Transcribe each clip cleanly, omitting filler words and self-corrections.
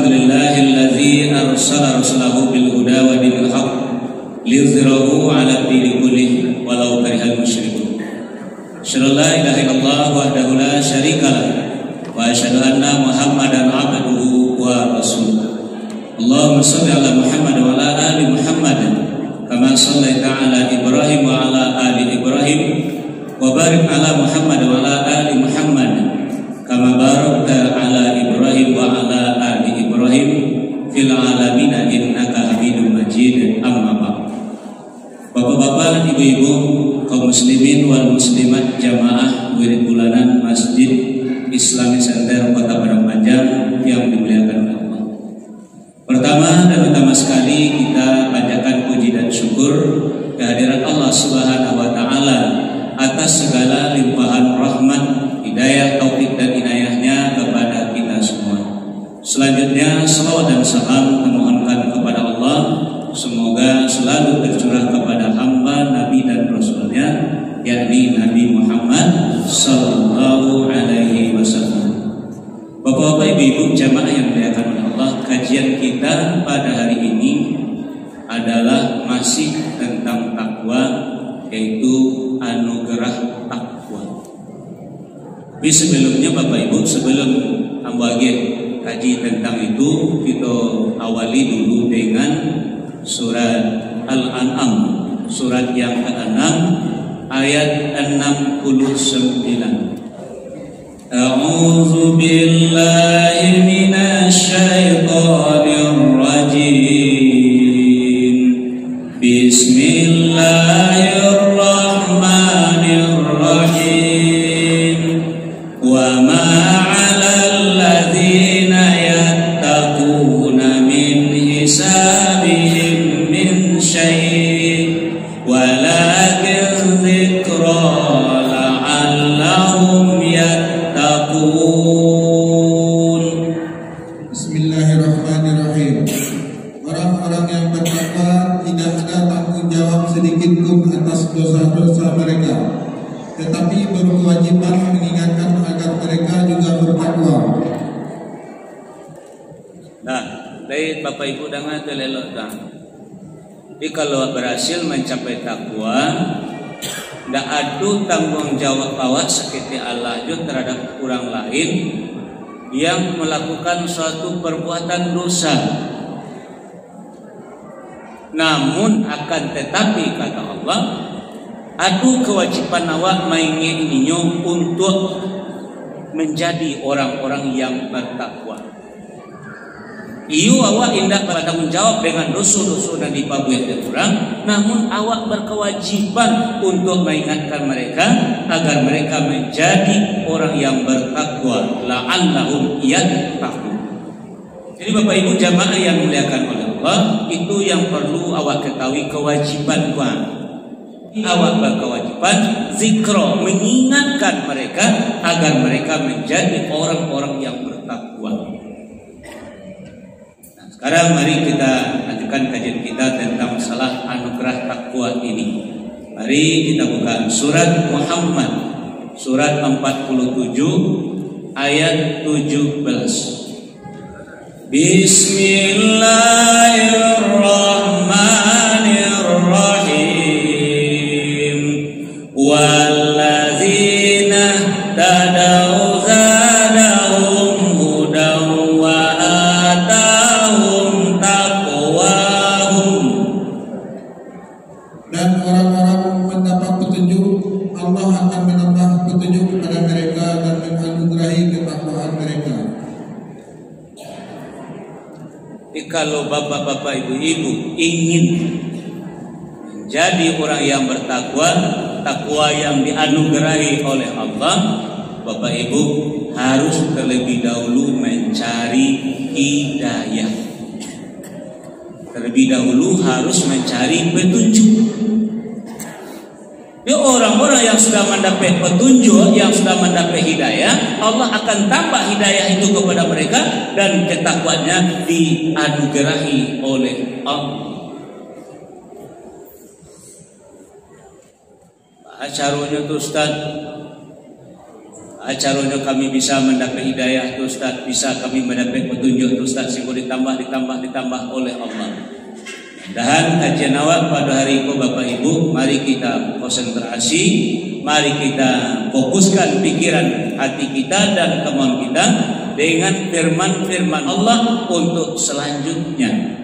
Alhamdulillahilladzi arsala rasulahu bil huda wa dinil haqq liyudhhirahu 'ala dini kullih walau karihal musyrikun. Asyhadu an la ilaha illallah wahdahu la syarikalah wa asyhadu anna Muhammadan 'abduhu wa rasuluh. Allahumma shalli ala Muhammad wa ala ali Muhammad kama shallaita ala Ibrahim wa ala ali Ibrahim wa barik ala Muhammad wa ala ali Muhammad kama barakta ala Ibrahim wa ala ali Ibrahim fil alamin innaka Hamidum Majid. Amma ba'd. Bapak-bapak, ibu-ibu, kaum muslimin wal muslimat jamaah wirid bulanan Masjid Islami Center Kota Padang Panjang yang dimuliakan oleh Allah. Pertama dan utama sekali kita panjatkan puji dan syukur kehadiran Allah Subhanahu wa taala atas segala limpahan rahmat, hidayah, taufik dan inayahnya kepada kita semua. Selanjutnya salawat dan salam memohonkan kepada Allah semoga selalu tercurah kepada hamba Nabi dan Rasulnya, yakni Nabi Muhammad Sallallahu Alaihi Wasallam. Bapak-bapak, ibu-ibu jamaah yang dimuliakan oleh Allah, kajian kita pada hari ini adalah masih tentang takwa, yaitu anugerah takwa. Tapi sebelumnya Bapak Ibu, sebelum ambagian kaji tentang itu, kita awali dulu dengan surat Al-An'am, surat yang ke-6 ayat 69. A'udzu billahi minasy syaithanir rajim. Bismillahirrahmanirrahim. Wa ma 'alal ladzina yattaquna min hisabihim min syai' walakin dzikra la'allahum yattaqun. Bismillahirrahmanirrahim. Orang-orang yang bertakwa tidak ada tanggung jawab sedikit pun atas dosa-dosa mereka, tetapi berkewajiban mengingatkan agar mereka juga bertakwa. Nah, baik Bapak Ibu dengar telelok dah. Jadi kalau berhasil mencapai takwa, ndak ada tanggung jawab awak seperti Allah juga terhadap orang lain yang melakukan suatu perbuatan dosa. Namun akan tetapi kata Allah, adu kewajiban awak menginginnya untuk menjadi orang-orang yang bertakwa. Iyo awak indah bertanggung jawab dengan dosa-dosa dan dipabuhi orang, namun awak berkewajiban untuk mengingatkan mereka agar mereka menjadi orang yang bertakwa, la'allahum yattaqun. Jadi Bapak Ibu jamaah yang dimuliakan oleh Allah, itu yang perlu awak ketahui kewajiban awak. Awak berkewajiban zikra, mengingatkan mereka agar mereka menjadi orang-orang yang bertakwa. Nah, sekarang mari kita lanjutkan kajian kita tentang masalah anugerah takwa ini. Mari kita buka surat Muhammad, surat 47 ayat 17. Bismillahirrahmanirrahim. Walladzina tadau zadahum hudan wa atahum taqwahum. Dan orang-orang mendapat petunjuk, Allah akan menambah petunjuk kepada mereka dan menganugerahi ketakwaan mereka. Kalau bapak-bapak, ibu-ibu ingin menjadi orang yang bertakwa, takwa yang dianugerahi oleh Allah, Bapak Ibu harus terlebih dahulu mencari hidayah. Terlebih dahulu harus mencari petunjuk. Di orang-orang yang sudah mendapat petunjuk, yang sudah mendapat hidayah, Allah akan tambah hidayah itu kepada mereka dan ketakwaannya dianugerahi oleh Allah. Caranya tuh Ustaz, acaranya kami bisa mendapat hidayah tu Ustaz, bisa kami mendapat petunjuk tu Ustaz, sehingga ditambah oleh Allah. Dan kajian awak pada hari ini Bapak Ibu, mari kita konsentrasi, mari kita fokuskan pikiran hati kita dan kemauan kita dengan firman-firman Allah untuk selanjutnya,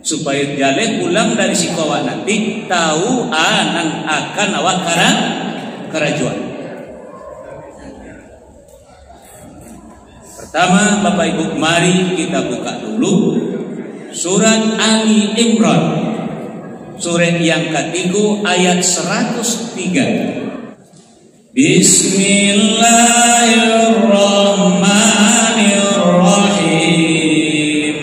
supaya jalan pulang dari si kawan nanti tahu akan awak kerajuan. Pertama Bapak Ibu, mari kita buka dulu surat Ali Imran, surat yang ketiga ayat 103. Bismillahirrahmanirrahim.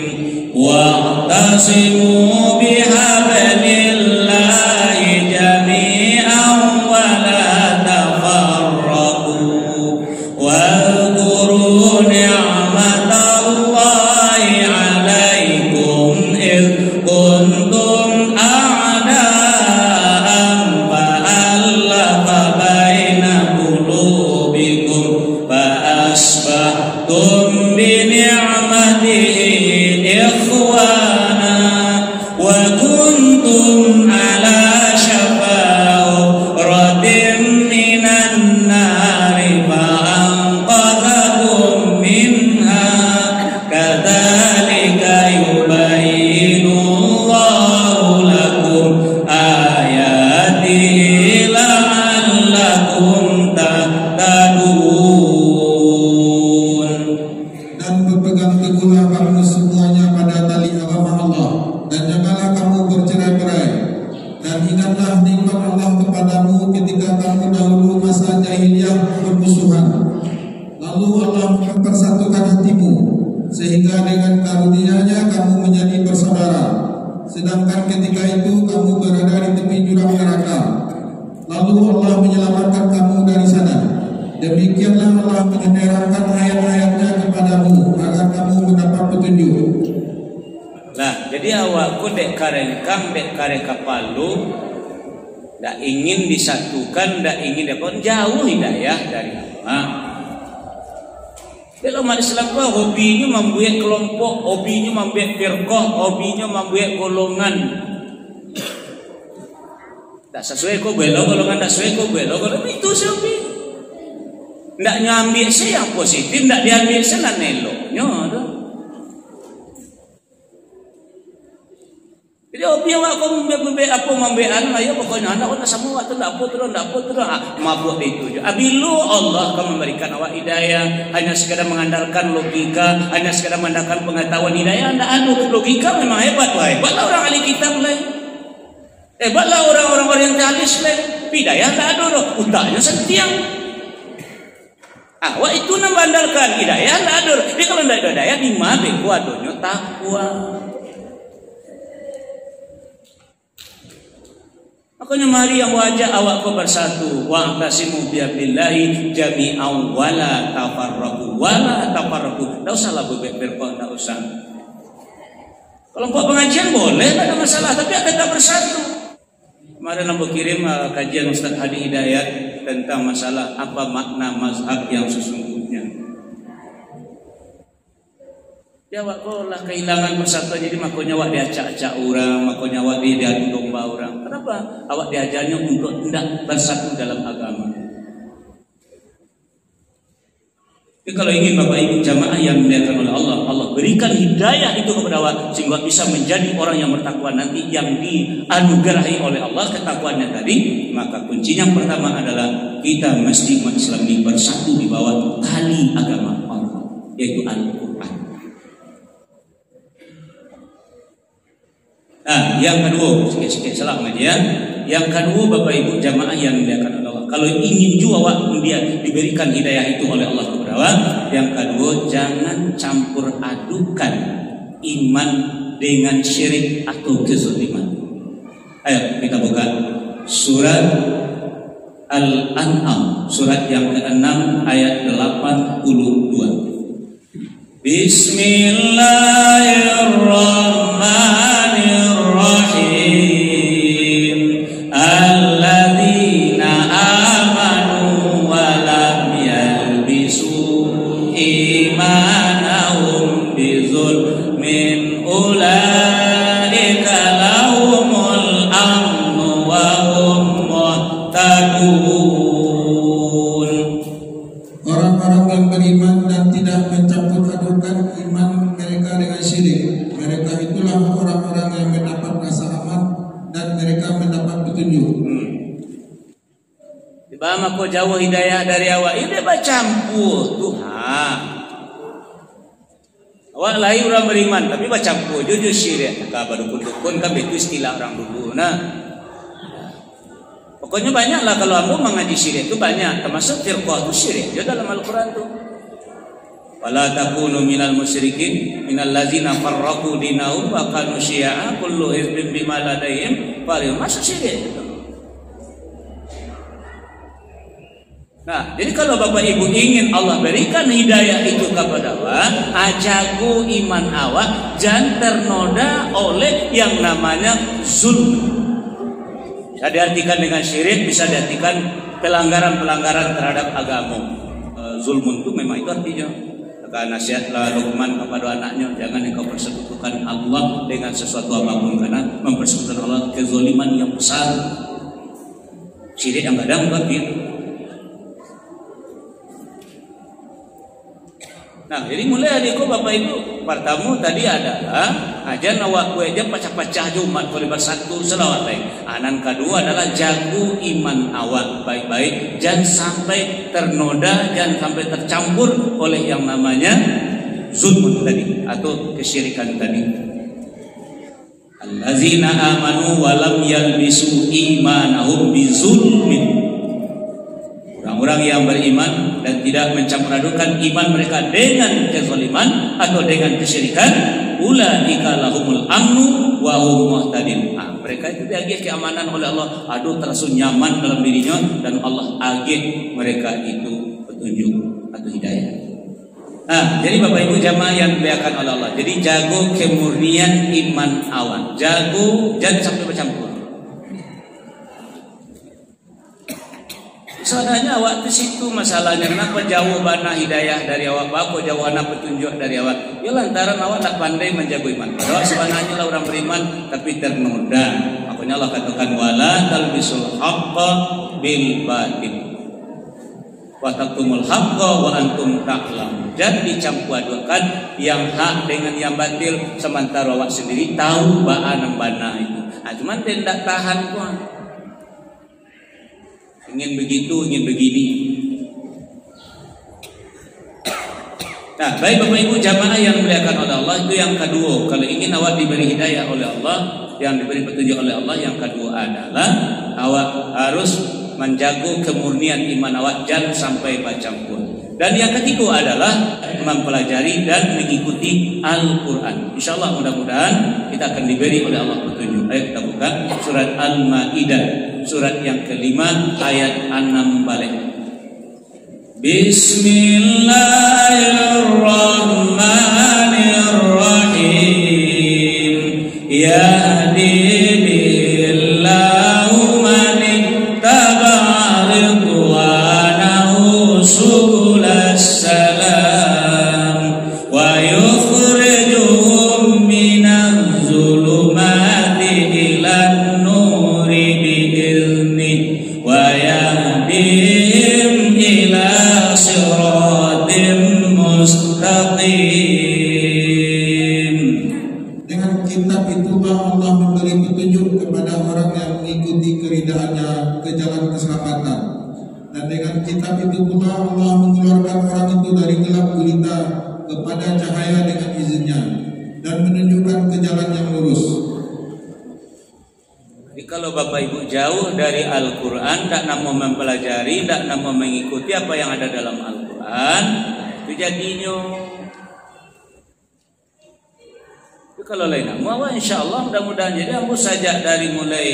Wa'tasimu bihablillahi jami'an wa la tafarraqu wadhkuru ni'matallahi 'alaikum id kuntum a'da'an fa'alafa baina qulubikum fa'asbahtum bi ni'matihi ikhwana wa kuntum ala syafa'uratin minan nari fa'anqadhakum minha kadzalika yubayyinullahu lakum ayatihi la'allakum tahtadun. Dan berpegang teguhlah kamu semuanya pada tali agama Allah, dan janganlah kamu bercerai-berai. Dan ingatlah nikmat Allah kepadamu ketika kamu dahulu masa jahiliyah bermusuhan. Lalu Allah mempersatukan hatimu, sehingga dengan karunia-Nya kamu menjadi bersaudara. Sedangkan ketika itu kamu berada di tepi jurang neraka. Lalu Allah menyelamatkan kamu dari sana. Demikianlah Allah menerangkan ayat-ayatnya kepadamu agar kamu mendapat petunjuk. Nah, jadi awakku dek karengkang, dek kare kapalu, dak ingin disatukan, dak ingin dapat jauh hidayah dari Allah. Kalau umat Islam itu hobinya membuat kelompok, hobinya membuat firqah, hobinya membuat golongan. Tak sesuai kau belok golongan, tak sesuai kau belok golongan, itu hobi. Ndak nyambil saya yang positif, ndak diambil saya neloknya. Jadi hobi awak kau membean, ayo pokoknya anak nak sama waktu ndak apa terus, mabuk itu je. Abilu Allah akan memberikan awak hidayah, hanya sekadar mengandalkan logika, hanya sekadar mengandalkan pengetahuan hidayah, ndak anu logika memang hebat, hebatlah orang ahli kitab lain. Hebatlah orang-orang orientalis lain. Hidayah ndak ada, utaknya setiang. Awak itu nak bandalkan hidayah ndak ada. Jadi kalau ndak ada hidayah di mana kuadonya takwa. Makanya mari yang wajah awak kau bersatu. Wa'tasimu bihablillahi jami'an wa la tafarraqu. Tak usahlah berfirqah, tak usah. Kelompok pengajian boleh, tak ada masalah, tapi tetap bersatu. Kemarin aku kirim kajian Ustaz Hadi Hidayat tentang masalah apa makna mazhab yang sesungguhnya. Ya awak kau lah kehilangan persatuan, jadi makanya awak diacak-acak orang, makanya awak diadu domba orang. Kenapa? Awak diajarnya untuk tidak bersatu dalam agama. Jadi kalau ingin Bapak Ibu jamaah yang dimuliakan oleh Allah, Allah berikan hidayah itu kepada awak sehingga bisa menjadi orang yang bertakwa nanti, yang dianugerahi oleh Allah ketakwaannya tadi. Maka kuncinya yang pertama adalah kita mesti umat Islam ini bersatu di bawah tali agama Allah, yaitu Al-Quran. Nah, yang kedua, sikit-sikit salah media. Yang kedua Bapak Ibu jamaah yang dimuliakan oleh Allah, kalau ingin juga awak dia diberikan hidayah itu oleh Allah kepada awak, yang kedua jangan campur adukan iman dengan syirik atau kezaliman. Ayo kita buka surat Al-An'am, surat yang ke-6 ayat 82. Bismillahirrahmanirrahim. Alladzina amanu wa lam yalbisu dengan syirik, mereka itulah orang-orang yang mendapat rasa aman dan mereka mendapat petunjuk. Tiba mako jauh hidayah dari awak, ini bacampur tuh. Awak lahir orang beriman tapi bacampur jujur syirik. Ka dukun-dukun kan itu istilah orang dulu. Nah, pokoknya banyaklah kalau aku mengaji syirik itu banyak, termasuk firqah itu syirik. Dia dalam Al-Qur'an tuh. Wala takunu minal musyrikin minal ladzina farraqu dinahum wa kanu syi'a kullu hizbin bima ladaihim farihun. Masuk syirik. Nah, jadi kalau Bapak Ibu ingin Allah berikan hidayah itu kepada awak, ajaku iman awak jangan ternoda oleh yang namanya zulm. Bisa diartikan dengan syirik, bisa diartikan pelanggaran-pelanggaran terhadap agama. Zulmun itu memang itu artinya. Maka nasihatlah Luqman kepada anaknya, jangan engkau persekutukan Allah dengan sesuatu apapun, karena mempersekutukan Allah kezaliman yang besar. Syirik yang kadang begitu. Nah, jadi mulai adikku Bapak Ibu, pertama tadi adalah aja nawak kue aja pacah-pacah Jumat kali bersatu selawat baik. Anan kedua adalah jago iman awak baik-baik, jangan sampai ternoda, jangan sampai tercampur oleh yang namanya zulm tadi atau kesyirikan tadi. Allazina amanu wa lam yalbisu imanahum bizulmin. Orang-orang yang beriman dan tidak mencampur adukan iman mereka dengan kezaliman atau dengan kesyirikan, ulaika lahumul amnu wa hum muhtadin. Mereka itu diagih keamanan oleh Allah, terasa nyaman dalam dirinya dan Allah agih mereka itu petunjuk atau hidayah. Jadi Bapak Ibu jamaah yang dimuliakan oleh Allah, jadi jago kemurnian iman awan, jago jangan sampai bercampur. Soalnya awak di situ masalahnya, kenapa jauh bana hidayah dari awak, apa jauh anak petunjuk dari awak? Ya lantaran awak tak pandai menjaga iman. Padahal sebenarnya lah orang beriman tapi ternoda. Makanya Allah katakan wala talbisul haqqa bil batil wa taqtumul haqqa wa antum ta'lamun. Jangan dicampur adukan yang hak dengan yang batil sementara awak sendiri tahu baan bana itu. Cuman tidak tahan pun. Ingin begitu, ingin begini. Nah, baik Bapak Ibu jamaah yang dimuliakan oleh Allah, itu yang kedua. Kalau ingin awak diberi hidayah oleh Allah, yang diberi petunjuk oleh Allah, yang kedua adalah awak harus menjaga kemurnian iman awak, jangan sampai bercampur. Dan yang ketiga adalah mempelajari dan mengikuti Al-Quran. InsyaAllah mudah-mudahan kita akan diberi oleh Allah petunjuk. Ayo kita buka surat Al-Ma'idah, surat yang kelima ayat 6 balik. Bismillahirrahmanirrahim. Yahdi billahu man ittaba'a ridwanahu subulas salam wa yukhrijuhum minaz zulumati ilan nuri bi'izni wa yahdihim ila siratim mustaqim. Dengan kitab itulah Allah memberi petunjuk kepada orang yang mengikuti keridaannya ke jalan keselamatan. Dan dengan kitab itu pula Allah mengeluarkan orang itu dari gelap gulita kepada cahaya dengan izinnya dan menunjukkan ke jalan yang lurus. Jadi kalau Bapak Ibu jauh dari Al-Quran, tidak mau mempelajari, tidak mau mengikuti apa yang ada dalam Al-Quran, itu jadinya. Itu kalau lain nama, insya Allah mudah-mudahan jadi aku saja dari mulai,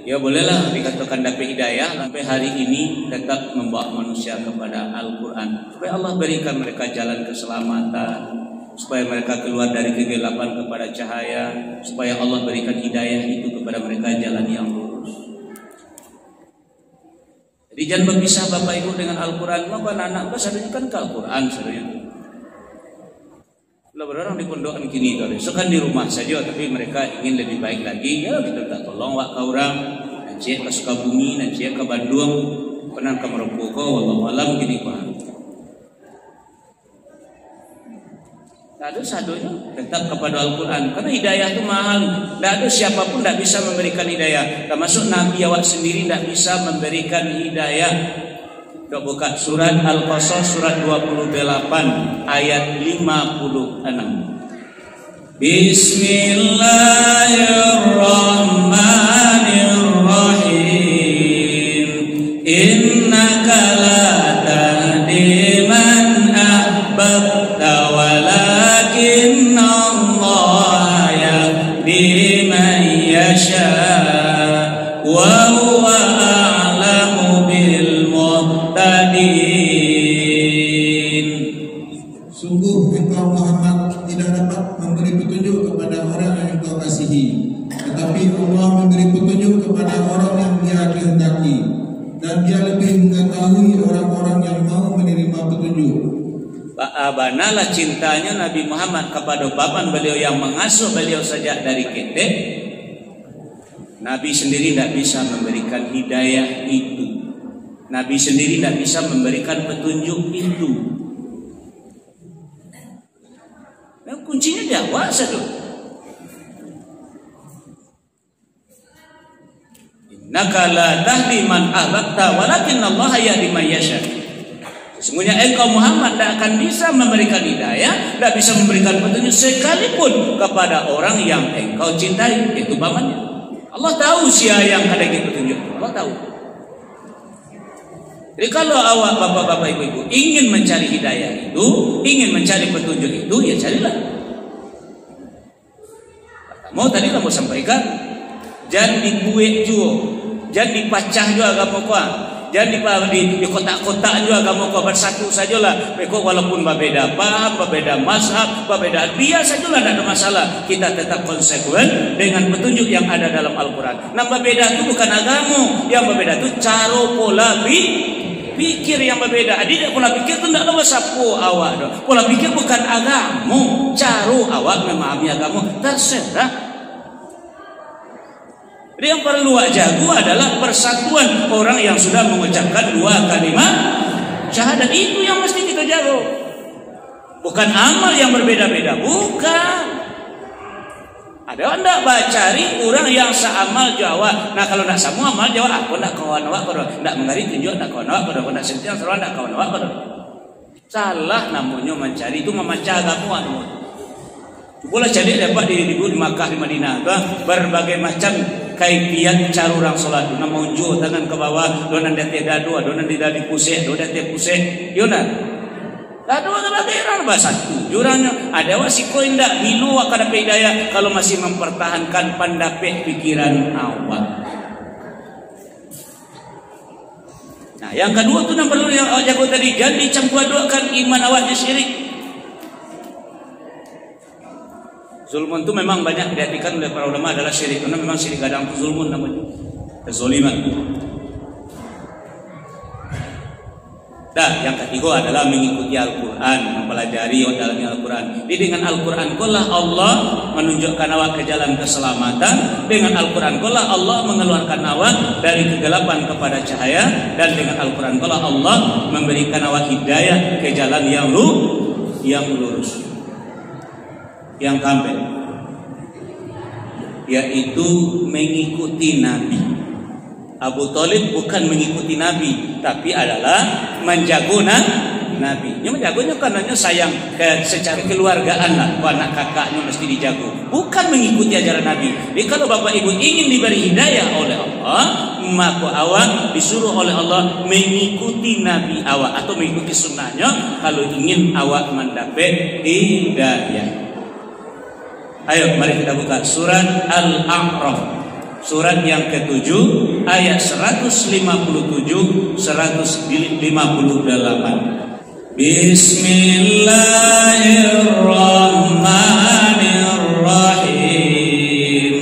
ya bolehlah dikatakan dapat hidayah sampai hari ini tetap membawa manusia kepada Al-Quran, supaya Allah berikan mereka jalan keselamatan, supaya mereka keluar dari kegelapan kepada cahaya, supaya Allah berikan hidayah itu kepada mereka jalan yang lurus. Jadi jangan berpisah Bapak Ibu dengan Al-Quran. Maka anak-anak sadarnya kan ke Al-Quran sadarnya. Kalau berorang di pondokan kini kalau so kan di rumah saja, tapi mereka ingin lebih baik lagi. Ya kita tak tolong wak ke orang, nanti ke Sukabumi, nanti ke Bandung, pernah ke Merobogo, wallahu alam gini Pak. ada sadonya tetap kepada Al-Quran, karena hidayah itu mahal. Tidak ada siapapun tidak bisa memberikan hidayah, termasuk Nabi awak sendiri tidak bisa memberikan hidayah. Kita buka surat Al-Qasas surat 28 ayat 56. Bismillahirrahmanirrahim. Innaka la tahdi man ahbabta walakinna Allah yahdi man yasha wa huwa a'lamu bil muhtadin. Sungguh engkau Muhammad tidak dapat memberi petunjuk kepada orang yang engkau kasihi, tetapi Allah memberi petunjuk kepada orang yang Dia kehendaki, dan Dia lebih mengetahui orang-orang yang mau menerima petunjuk. Banalah cintanya Nabi Muhammad kepada bapak beliau yang mengasuh beliau sejak dari ketek. Nabi sendiri tidak bisa memberikan hidayah itu. Nabi sendiri tidak bisa memberikan petunjuk itu. Nah, kuncinya dia wasa tuh. Innaka la tahdi man ahbabta walakinna Allah yahdi man yasha. Sesungguhnya engkau Muhammad tidak akan bisa memberikan hidayah, tidak bisa memberikan petunjuk sekalipun kepada orang yang engkau cintai, itu pamannya. Allah tahu siapa yang ada di petunjuk. Allah tahu. Jadi kalau awak bapak-bapak ibu-ibu ingin mencari hidayah itu, ingin mencari petunjuk itu, ya carilah. Mau tadi kamu sampaikan, jangan dibuat juga, jangan dipacah juga kamu kuah. Jangan di kotak-kotak juga kamu kau bersatu sajalah. Mereka walaupun berbeda paham, berbeda mazhab, berbeda dia sajalah, tidak ada masalah. Kita tetap konsekuen dengan petunjuk yang ada dalam Al-Quran. Nah, berbeda itu bukan agama, yang berbeda itu cara pola pikir yang berbeda. Adik pola pikir itu tidak ada sapu awak. Pola pikir bukan agama, cara awak memahami agama terserah. Jadi yang perlu jago adalah persatuan orang yang sudah mengucapkan dua kalimat syahadat. Itu yang mesti kita jago. Bukan amal yang berbeda-beda, bukan. Ada anda cari orang yang seamal Jawa. Nah kalau tidak sama amal Jawa, aku tidak kawan awak, tidak mengarit tunjuk, tidak kawan awak, tidak sentiang seruan, tidak kawan awak. Salah namanya mencari itu memecah agama. Boleh jadi dapat di Makkah, di Madinah, berbagai macam kaifiat cara orang solat. Dona munjuk tangan ke bawah, dona dete dadu, dona tidak dipusik, dona dete pusik. Yona. Dadu ada daerah bahasa satu. Jurangnya ada wasiko indak bilu akada hidayah kalau masih mempertahankan pendapat pikiran awak. Nah, yang kedua tu yang perlu yang awak jago tadi, jangan dicampur adukan iman awaknya syirik. Zulmun itu memang banyak diartikan oleh para ulama adalah syirik. Karena memang syirik kadang itu zulmun namanya, kezoliman. Dan yang ketiga adalah mengikuti Al-Quran, mempelajari dalamnya Al-Quran. Jadi dengan Al-Quran kulah Allah menunjukkan awak ke jalan keselamatan. Dengan Al-Quran kulah Allah mengeluarkan awak dari kegelapan kepada cahaya. Dan dengan Al-Quran kulah Allah memberikan awak hidayah ke jalan yang lurus, yang kambil, yaitu mengikuti Nabi. Abu Thalib bukan mengikuti Nabi, tapi adalah menjago Nabi. Yang menjagonya karenanya sayang secara keluargaan lah, anak kakaknya mesti dijago. Bukan mengikuti ajaran Nabi. Jadi kalau bapak ibu ingin diberi hidayah oleh Allah, maka awak disuruh oleh Allah mengikuti Nabi awak atau mengikuti sunnahnya kalau ingin awak mendapat hidayah. Ayo mari kita buka surat Al-A'raf, surat yang ke-7 ayat 157 158. Bismillahirrahmanirrahim.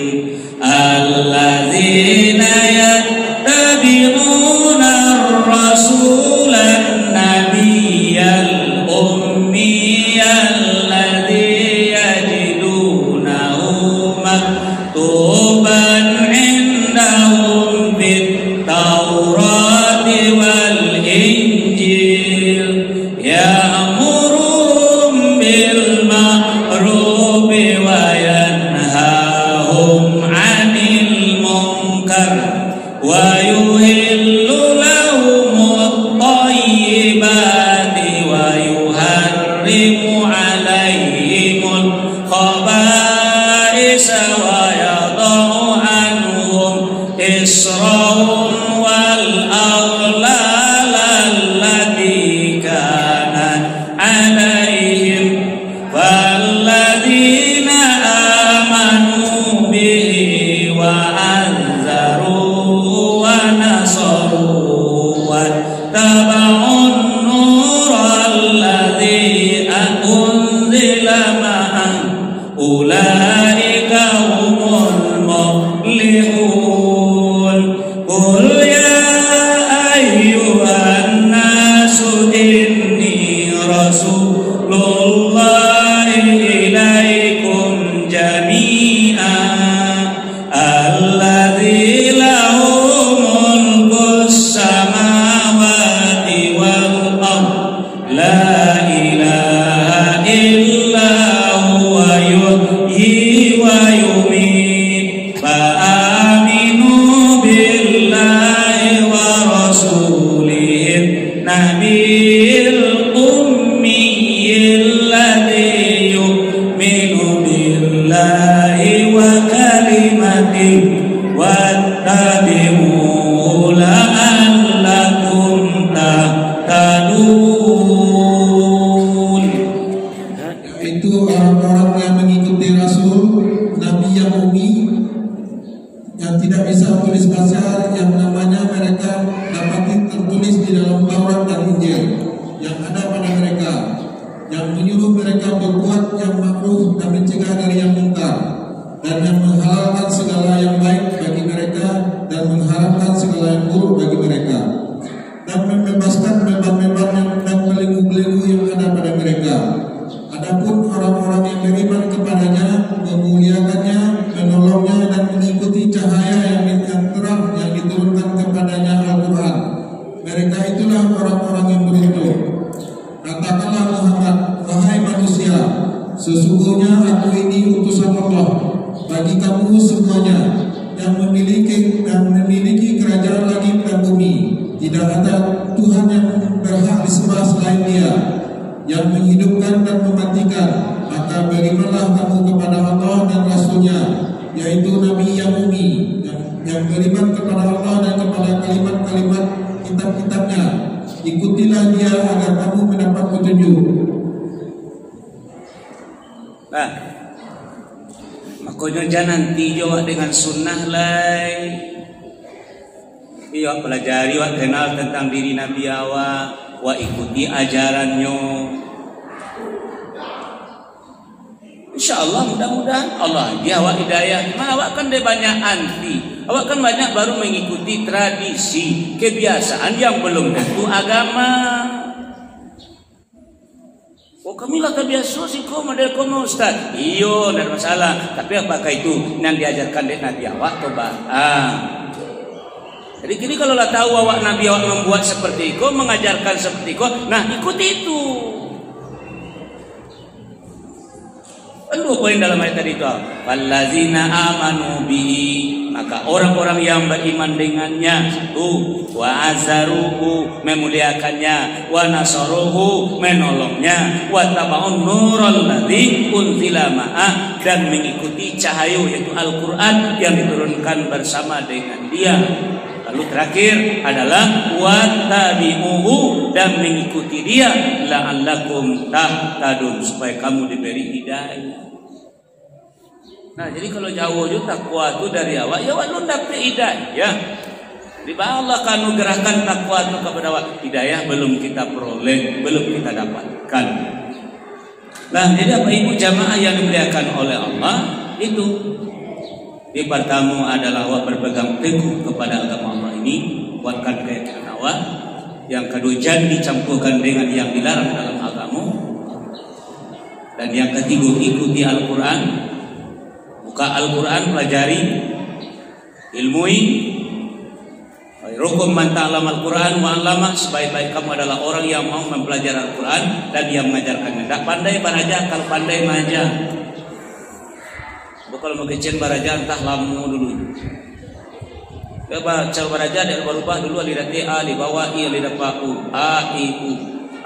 Alladzina yattabi'una ar-rasulan nabiyyal ummiyal maktuban indahum fit Taurati wal Injil ya'muruhum bil ma'ruf ويضع عنهم إصرهم والأغلال التي كانت عليهم فالذين آمنوا به وعزروه ونصروه واتبعوا النور الذي أنزل معه أولئك هم المفلحون قل يا أيها الناس إني رسول الله إليكم جميعا الذي له ملك السماوات والأرض لا إله إلا هو يحيي ويميت فآمنوا بالله ورسوله النبي الأمي الذي يؤمن بالله وكلمته واتبعوه لعلكم تهتدون. Yaitu orang-orang yang mengikuti Rasul Nabi yang ummi, yang tidak bisa tulis baca, yang namanya mereka dapat tertulis di dalam Taurat dan Injil yang ada pada mereka, yang menyuruh mereka berbuat yang ma'ruf dan mencegah dari yang munkar, dan yang menghalalkan segala yang baik bagi mereka dan mengharamkan segala yang buruk bagi mereka, dan membebaskan beban-beban dan belenggu-belenggu yang ada pada mereka. Adapun orang-orang yang beriman kepadanya, memuliakannya, menolongnya dan mengikuti cahaya yang terang yang diturunkan kepadanya Al-Quran, mereka itulah orang-orang yang beruntung. Katakanlah Muhammad, wahai manusia, sesungguhnya aku ini utusan Allah bagi kamu semuanya, yang memiliki kerajaan langit dan bumi. Tidak ada Tuhan yang berhak disembah selain Dia, yang menghidupkan dan mematikan. Maka berimanlah kamu kepada Allah dan Rasulnya, yaitu Nabi yang ummi, yang beriman kepada Allah dan kepada kalimat-kalimat kitab-kitabnya. Ikutilah Dia agar kamu mendapat petunjuk. Nah, makanya jangan tijo dengan sunnah lai. Iya pelajari, wa kenal tentang diri Nabi awak, wa ikuti ajarannya. Insyaallah mudah-mudahan Allah dia awak hidayah. Awak kan dia banyak anti, awak kan banyak baru mengikuti tradisi, kebiasaan yang belum tentu agama. Oh kamilah kebiasaan sih kau model kau Ustaz. Iyo, tidak masalah. Tapi apakah itu yang diajarkan dari Nabi awak coba? Jadi kini kalau lah tahu awak Nabi awak membuat seperti itu, mengajarkan seperti itu, nah ikuti itu. Dua poin dalam ayat tadi itu. Wallazina amanu bihi, maka orang-orang yang beriman dengannya, satu, wa azzaruhu, memuliakannya, wa nasaruhu, menolongnya, wa taba'un nural ladzi unzila ma'ah, dan mengikuti cahaya yaitu Al-Qur'an yang diturunkan bersama dengan dia. Lalu terakhir adalah wattabi'uhu, dan mengikuti dia, la'allakum tahtadun, supaya kamu diberi hidayah. Nah, jadi kalau jauh juga takwa itu dari awak, ya awak lu dapat hidayah. Di bawah Allah kan gerahkan takwa itu kepada awak, hidayah belum kita peroleh, belum kita dapatkan. Nah, jadi apa ibu jamaah yang dimuliakan oleh Allah itu? Yang pertama adalah awak berpegang teguh kepada agama Allah ini, kuatkan keyakinan awak. Yang kedua, jangan dicampurkan dengan yang dilarang dalam agama. Dan yang ketiga, ikuti Al-Quran. Buka Al-Quran, pelajari, ilmui. Rukum man ta'lam Al-Quran wa 'allama, sebaik-baik kamu adalah orang yang mau mempelajari Al-Quran dan yang mengajarkannya. Tak pandai baraja, kalau pandai maja. Kalau mau kecil baraja entah lamu dulu. Coba cara baraja dia berubah dulu lihat A di bawah I lihat U A I U.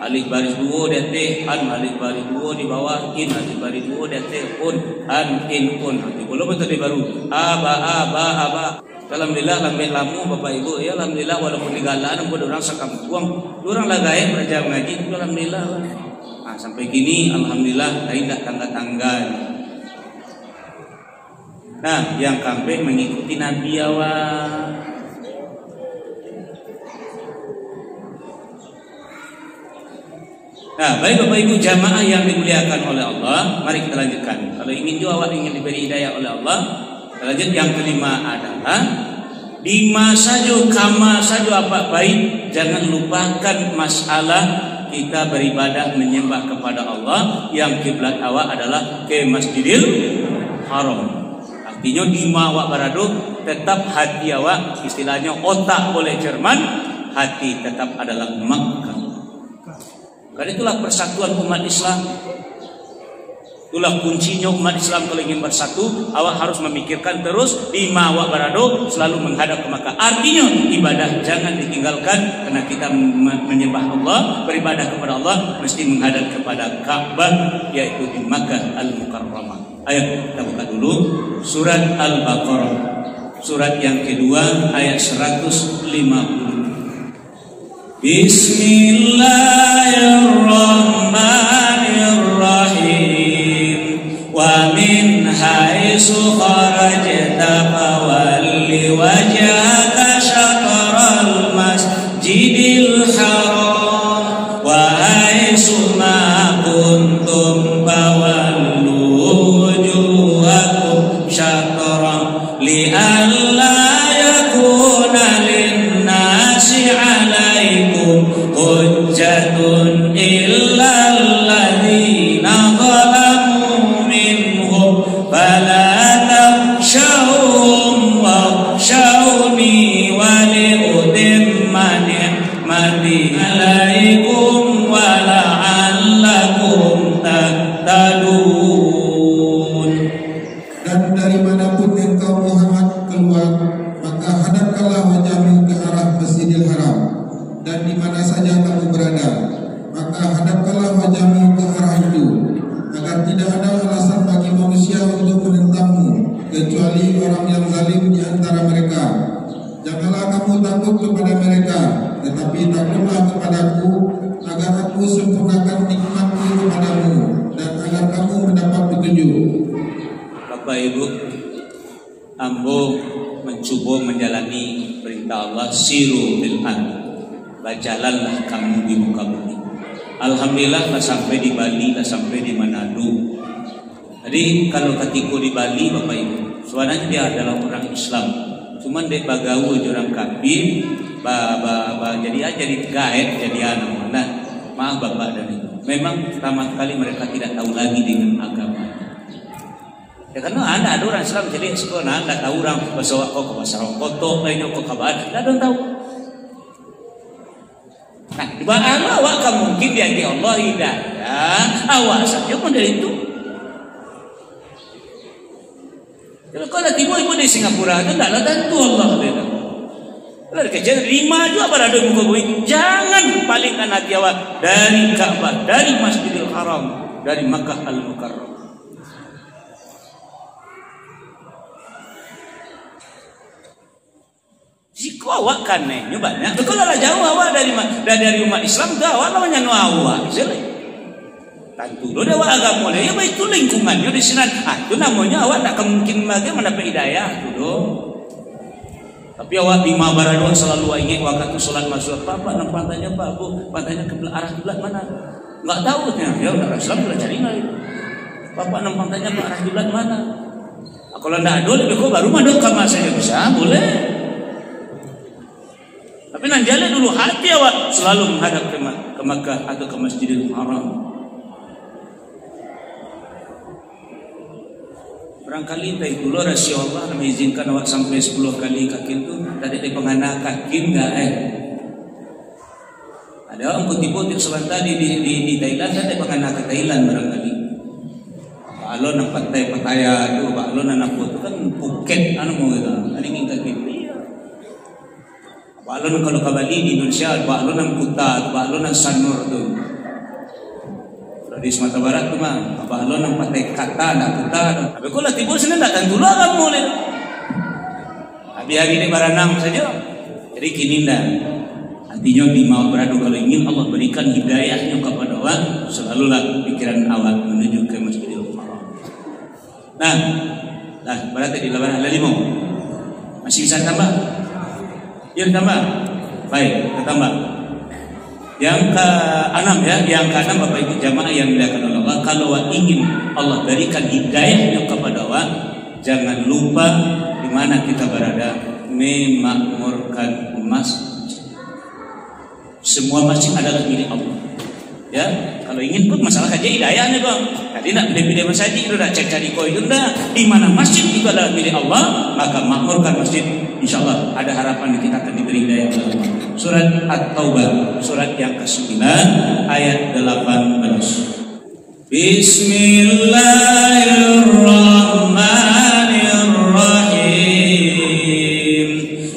alif baris 2 dia teh an, alif baris 2 di bawah in, alif baris 2 dia teh un, an in un. Belum betul dia baru aba. Alhamdulillah lambe lamu Bapak Ibu ya, alhamdulillah walaupun digalaan buat orang sakampung orang lagae belajar ngaji alhamdulillah. Nah, sampai gini alhamdulillah tidak tangga-tangga. Nah, yang kabeh mengikuti Nabi awal. Nah, baik Bapak Ibu jamaah yang dimuliakan oleh Allah, mari kita lanjutkan. Kalau ingin juga awak ingin diberi hidayah oleh Allah, lanjut yang kelima adalah di masa kama saja apa baik, jangan lupakan masalah kita beribadah menyembah kepada Allah yang kiblat awak adalah ke Masjidil Haram. Artinya di awak beradu tetap hati awak, istilahnya otak boleh Jerman, hati tetap adalah Makkah. Karena itulah persatuan umat Islam. Itulah kuncinya umat Islam kalau ingin bersatu, awak harus memikirkan terus di awak berado selalu menghadap ke Makkah. Artinya ibadah jangan ditinggalkan karena kita menyembah Allah, beribadah kepada Allah mesti menghadap kepada Ka'bah yaitu di Makkah Al-Mukarramah. Ayo kita buka dulu surat Al-Baqarah. Surat yang kedua ayat 150. Bismillahirrahmanirrahim. Wa min haitsu kharajta fawalli wajhaka syatral masjidil haram wa haitsu ma kuntum fawallu wujuhakum syatran li'alla yakuna lin-nasi 'alaikum hujjatun illa alladziina zalamu minhum fala takhshawhum wakhshawni wa liutimma ni'mati 'alaikum wa la'allakum tahtadun. Dan dari manapun engkau Muhammad keluar, maka hadapkanlah wajahmu ke arah Masjidil Haram, dan di mana saja kamu berada, maka hadapkanlah wajahmu ke arah itu, agar tidak ada alasan bagi manusia untuk menentangmu kecuali orang yang zalim di antara mereka. Janganlah kamu takut kepada mereka, tetapi takutlah kepadaku, agar aku sempurnakan nikmatku kepadamu dan agar kamu mendapat petunjuk. Bapak Ibu, ambo mencoba menjalani perintah Allah, siru bil ard, berjalanlah kamu di muka bumi. Alhamdulillah lah sampai di Bali, lah sampai di Manado. Jadi kalau ketika di Bali Bapak Ibu, sebenarnya dia adalah orang Islam, cuman dia bagaul orang kafir, jadi gaet, jadi anak mana. Maaf Bapak dan Ibu, memang pertama kali mereka tidak tahu lagi dengan agama. Ya karena ada orang Islam jadi sekolah anda tahu orang bahasa kok bahasa kotor lainnya kok kabar, tidak ada tahu. Nah, di bawah awak kamu mungkin dianggap Allah hidayah, awak saja pun dari itu. Kalau kau ada tiba ibu di Singapura itu tidak ada tentu Allah beda. Kalau kejadian 5 juga pada muka bumi, jangan palingkan hati awak dari Ka'bah, dari Masjidil Haram, dari Makkah Al-Mukarramah. Jika awak kan banyak, kalau lah jauh awak dari umat Islam, tu awak namanya awak, tentu lo awak agama dia, itu lingkungannya di sini. Itu namanya awak tak mungkin bagi mendapat hidayah, tu. Tapi awak di Mabaradon selalu ingin waktu solat masuk apa nampak tanya Pak Bu, pantainya ke arah kiblat mana? Enggak tahu ya udah Islam udah cari lagi. Bapak nampak tanya Pak arah kiblat mana? Kalau ndak ada lebih kok baru madok ke saya bisa boleh. Tapi nanjale dulu hati awak selalu menghadap ke Makkah atau ke Masjidil Haram. Barangkali tak itu rasio Allah mengizinkan awak sampai 10 kali kaki itu tadi ada penganak kaki enggak Ada orang putih-putih sebentar di Thailand ada penganak ke Thailand barangkali. Pak Alon nak pantai itu Pak Alon anak itu kan Phuket mau gitu. Ada ingin kaki. Pak Alon kalau ke Bali di Indonesia Pak Alon nang Kuta, Pak Alon nang Sanur tu. di Sumatera Barat tuh mah apa lo nang pakai kata nak kata tapi kok lah tiba sini tak tentu lah kamu boleh habis hari ini baranang saja jadi kini dah artinya di mau beradu kalau ingin Allah berikan hidayahnya kepada awak selalulah pikiran awak menuju ke Masjidil Haram. Nah berarti di 8 ada 5 masih bisa tambah ya tambah baik kita tambah. Yang ke-6 ya, yang ke-6 Bapak Ibu jamaah yang dimuliakan oleh Allah, kalau ingin Allah berikan hidayahnya kepada Allah, jangan lupa di mana kita berada, memakmurkan masjid. Semua masjid adalah milik Allah. Ya, kalau ingin pun masalah aja hidayahnya bang. Tadi nak pilih-pilih masjid itu dah cari koi itu dah. Di mana masjid itu adalah milik Allah, maka makmurkan masjid. Insyaallah ada harapan kita akan diberi hidayah oleh Allah. Surat At-Taubah, surat yang ke-9 ayat 18. Bismillahirrahmanirrahim.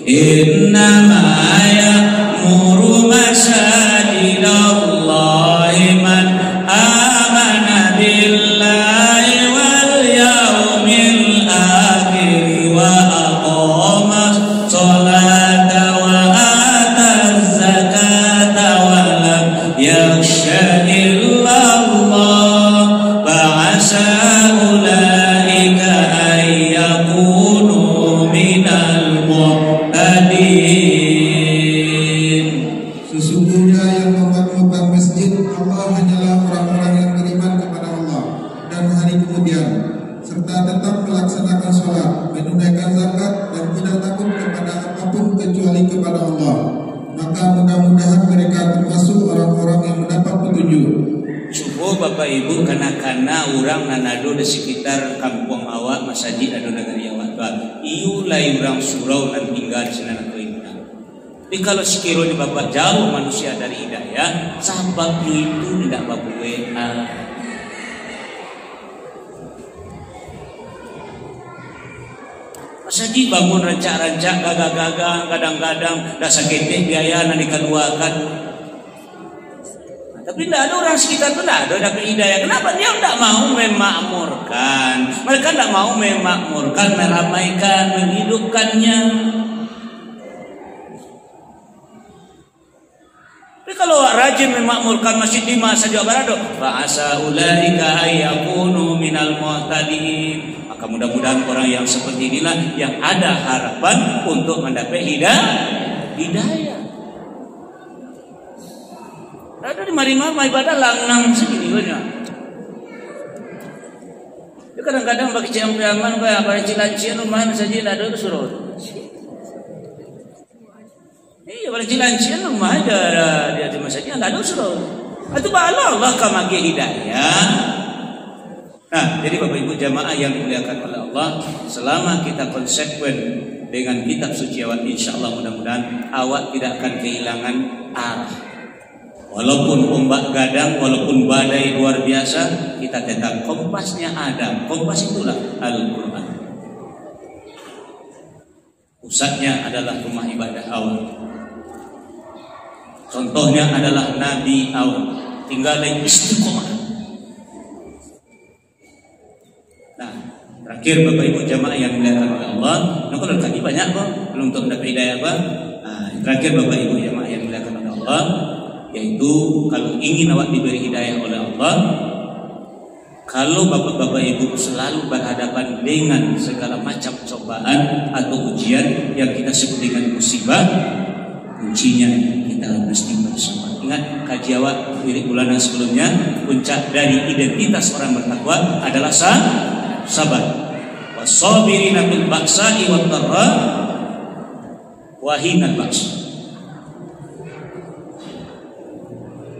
Innama ya'muru masajidallahi man amana billahi wal yawmil akhir wa aqama sholata wa ataz zakata wa lam yakhsha illallah fa'asa ulaika ay yakunu minal muhtadin. Sesungguhnya yang memakmurkan masjid Allah hanyalah orang-orang yang beriman kepada Allah dan hari kemudian, serta tetap melaksanakan sholat, menunaikan zakat, dan tidak takut kepada apapun kecuali kepada Allah. Maka mudah-mudahan mereka termasuk orang-orang yang mendapat petunjuk. Coba Bapak Ibu kana-kana orang nanado di sekitar kampung awak masjid ada negeri awak iu lai orang surau dan tinggal di sana atau ini. Jadi kalau sekiranya Bapak jauh manusia dari hidayah, sahabatnya itu tidak bapak WA. Masjid bangun rancak-rancak gagah-gagah kadang-kadang dah sakit biaya nak dikeluarkan. Tapi tidak ada orang sekitar itu tidak ada dapat hidayah. Kenapa dia tidak mau memakmurkan? Mereka tidak mau memakmurkan, meramaikan, menghidupkannya. Tapi kalau rajin memakmurkan masjid di masa Jawa Barat, bahasa ulaika ayyakunu minal muhtadin. Maka mudah-mudahan orang yang seperti inilah yang ada harapan untuk mendapat hidayah. Ada di mari-mari ibadah langnang segini banyak. Ya kadang-kadang bagi ciam-ciaman kayak pada cilancian rumah saja ada suruh. Iya pada cilancian rumah ada dia di masjidnya enggak ada suruh. Itu bala Allah kamage hidayah. Nah, jadi Bapak Ibu jamaah yang dimuliakan oleh Allah, selama kita konsekuen dengan kitab suci awak, insyaallah mudah-mudahan awak tidak akan kehilangan arah. Walaupun ombak gadang, walaupun badai luar biasa, kita tetap kompasnya ada. Kompas itulah Al-Quran. Pusatnya adalah rumah ibadah awak. Contohnya adalah Nabi awak. Tinggal di istiqomah. Nah, terakhir Bapak Ibu jamaah yang dimuliakan oleh Allah, nah kalau tadi banyak kok belum untuk mendapat hidayah apa? Nah, terakhir Bapak Ibu jamaah yang dimuliakan oleh Allah, yaitu kalau ingin awak diberi hidayah oleh Allah, kalau bapak-bapak ibu selalu berhadapan dengan segala macam cobaan atau ujian yang kita sebut dengan musibah, kuncinya kita mesti bersabar. Ingat kaji awak milik bulan sebelumnya, puncak dari identitas orang bertakwa adalah sabar. Wasabirina bil ba'sa'i wat dharra wa hinal ba's.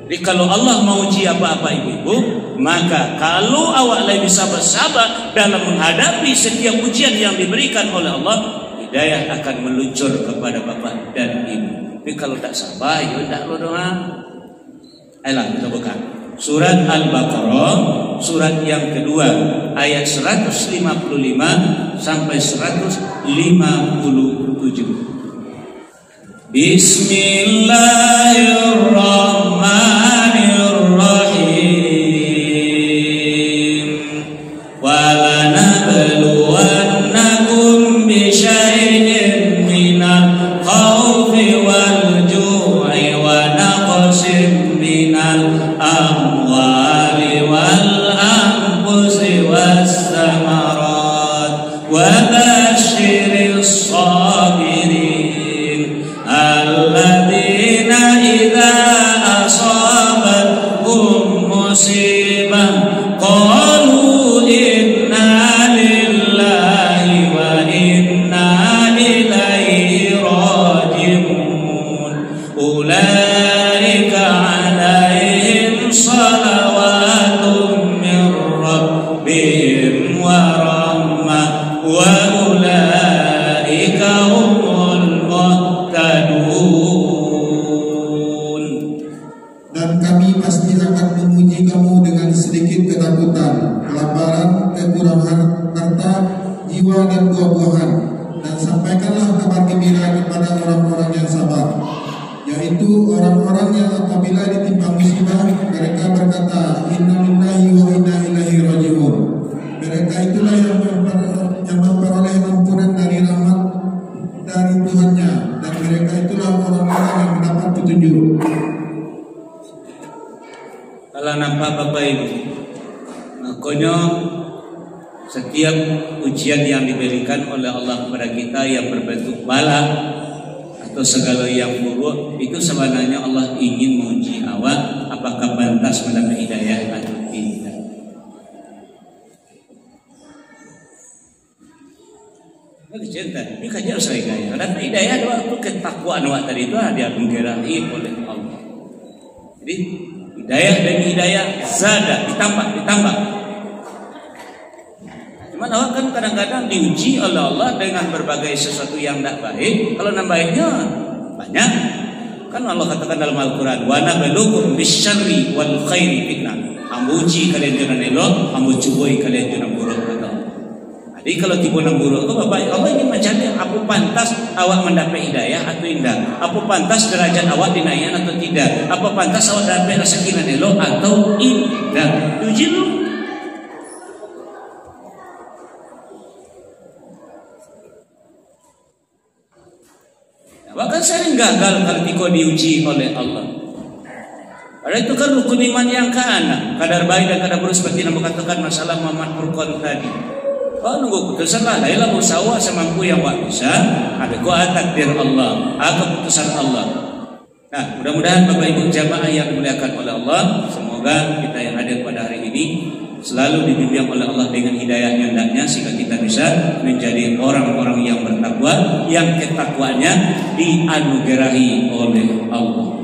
Jadi kalau Allah mau uji apa-apa ibu-ibu, maka kalau awak lebih sabar dalam menghadapi setiap ujian yang diberikan oleh Allah, hidayah akan meluncur kepada bapak dan ibu. Tapi kalau tak sabar, ya tak lo doa. Ayolah kita buka surat Al-Baqarah, surat yang kedua, ayat 155 sampai 157. Bismillahirrahmanirrahim. وبشر الصابرين الذين إذا أصابتهم مصيبة قالوا إنا لله وإنا إليه راجعون أولئك عليهم صلوات من ربهم ورحمة وأولئك هم المهتدون. Dan kami pasti akan memuji kamu dengan sedikit ketakutan, kelaparan, kekurangan harta, jiwa dan buah-buahan. Dan sampaikanlah kabar gembira kepada orang-orang yang sabar, yaitu orang-orang yang apabila ditimpa musibah mereka berkata inna lillahi wa inna ilaihi raji'un. Mereka itulah yang memperoleh ampunan dari rahmat dari Tuhannya, dan mereka itulah orang-orang yang mendapat petunjuk. Kalau nampak Bapak Ibu, makanya setiap ujian yang diberikan oleh Allah kepada kita yang berbentuk bala atau segala yang buruk, itu sebenarnya Allah ingin menguji awak apakah pantas mendapat hidayah atau tidak. Cinta, ini kajian saya gaya. Dan hidayah adalah waktu ketakwaan awak tadi itu dia menggerai oleh Allah. Jadi hidayah dan hidayah zada ditambah. Cuman awak kan kadang-kadang diuji oleh Allah dengan berbagai sesuatu yang tidak baik. Kalau nambahinnya banyak. Kan Allah katakan dalam Al-Quran, wa nabluukum bisyarri wal khairi fitnah. Ambo uji kalian jangan elok, ambo cuboi kalian jangan buruk kata. Jadi kalau tipu nang buruk itu Bapak Allah ingin mencari apa pantas awak mendapat hidayah atau tidak, apa pantas derajat awak dinaikkan atau tidak, apa pantas awak dapat rezeki nan elok atau tidak. Uji dulu. Bahkan sering gagal kalau diuji oleh Allah. Padahal itu kan rukun iman yang keenam, kadar baik dan kadar buruk seperti yang katakan masalah Muhammad Furqan tadi. Oh nunggu putusan lah, dailah usaha semampu yang wak bisa. Ada ku takdir Allah, keputusan Allah. Nah, mudah-mudahan Bapak Ibu jamaah yang dimuliakan oleh Allah, semoga kita yang hadir pada hari ini selalu dibimbing oleh Allah dengan hidayah hendaknya sehingga kita bisa menjadi orang-orang yang bertakwa, yang ketakwaannya dianugerahi oleh Allah.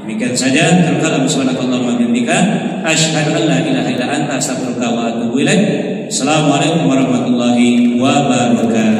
Demikian saja. Terkalam subhanakallahumma wa bihamdika asyhadu an la ilaha illa anta astaghfiruka wa atubu ilaik. Assalamualaikum warahmatullahi wabarakatuh.